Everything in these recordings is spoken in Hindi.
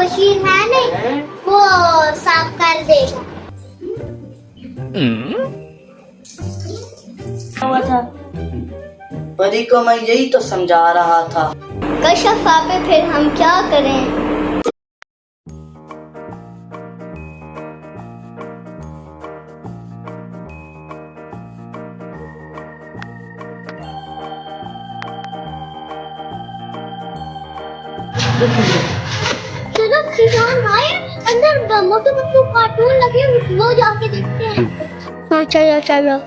बशीर है नहीं, वो साफ कर देगा। हुआ था परी को मैं यही तो समझा रहा था। कशफ आपे फिर हम क्या करें? चलो किसान भाई, अंदर मोटू मोटू कार्टून लगे, वो जाके देखते हैं। हाँ चलो चलो।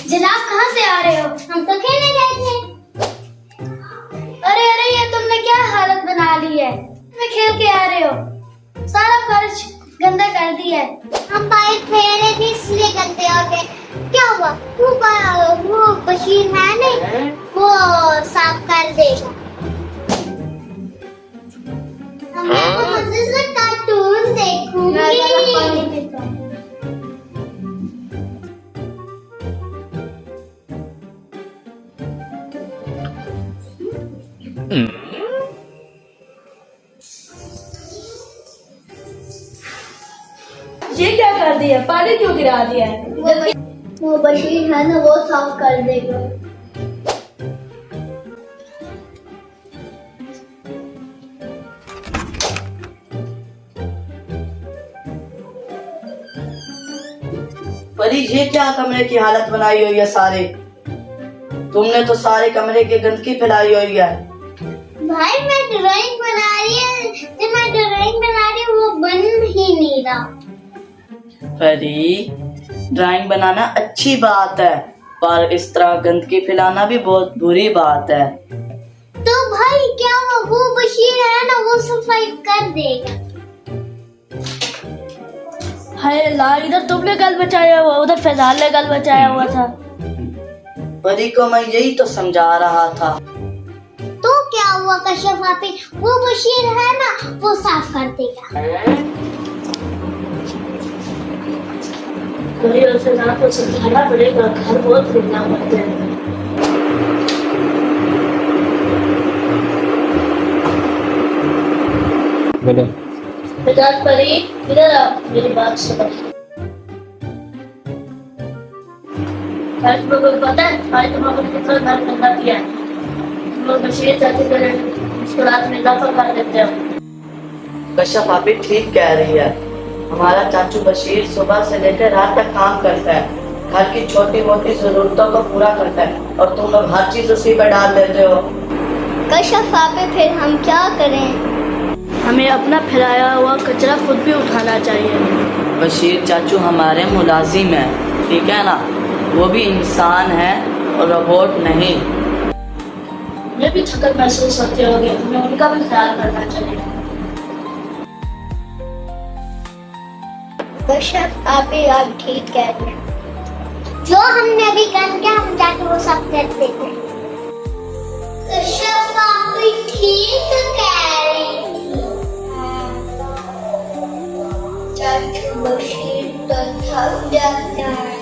जनाब कहाँ से आ रहे हो? हम तो खेलने गए थे। अरे अरे, ये तुमने क्या हालत बना ली है? मैं खेल के आ रहे हो, सारा फर्श गंदा कर दिया है। हम बाहर खेल रहे थे इसलिए गंदे हो गए। क्या हुआ? वो बशीर है नहीं, वो साफ कर देगा। मैं तो मजे से कार्टून देखूंगी। ये क्या कर दिया? पानी क्यों गिरा दिया है? वो बशीर है ना, वो साफ कर देगा। परी ये क्या कमरे की हालत बनाई हुई है सारे? तुमने तो सारे कमरे की गंदगी फैलाई हुई है। भाई मैं ड्राइंग बना रही है, जब मैं ड्राइंग बना रही हूँ वो बन ही नहीं रहा। परी, ड्राइंग बनाना अच्छी बात है, पर इस तरह गंदगी फैलाना भी बहुत बुरी बात है। तो भाई क्या हुआ? वो बशीर है ना, वो सफाई कर देगा। हाय अल्लाह, इधर तुमने गल बचाया हुआ, उधर फैजाल ने गल बचाया हुआ था। परी को मैं यही तो समझा रहा था। तो क्या हुआ कशफ आपे? वो बशीर है ना, वो साफ कर देगा। तो समझाना पड़ेगा, घर बहुत गंदा होता है। परी इधर आ, मेरी बात सुनो। आज तुम्हें पता है आज तुमने कितना घर गंदा किया है? तुम लोग बशीर चाहते थे मुश्किलात में इजाफा कर देते हो। कश्यप आप ठीक कह रही है। हमारा चाचू बशीर सुबह से लेकर रात तक काम करता है, घर की छोटी मोटी जरूरतों को पूरा करता है, और तुम लोग हर चीज उसी पर डाल देते हो। कशफ आपे फिर हम क्या करें? हमें अपना फैलाया हुआ कचरा खुद भी उठाना चाहिए। बशीर चाचू हमारे मुलाजिम है, ठीक है ना? वो भी इंसान है और रोबोट नहीं। मुझे भी थकन महसूस होती होगी, हमें उनका भी ख्याल करना चाहिए। कशफ आप ठीक कह रहे हैं। जो हमने अभी कर किया हम जाके वो सब कर देते हैं। कशफ आप ठीक कह रहे हैं। चाचू बशीर तो थक जाता है।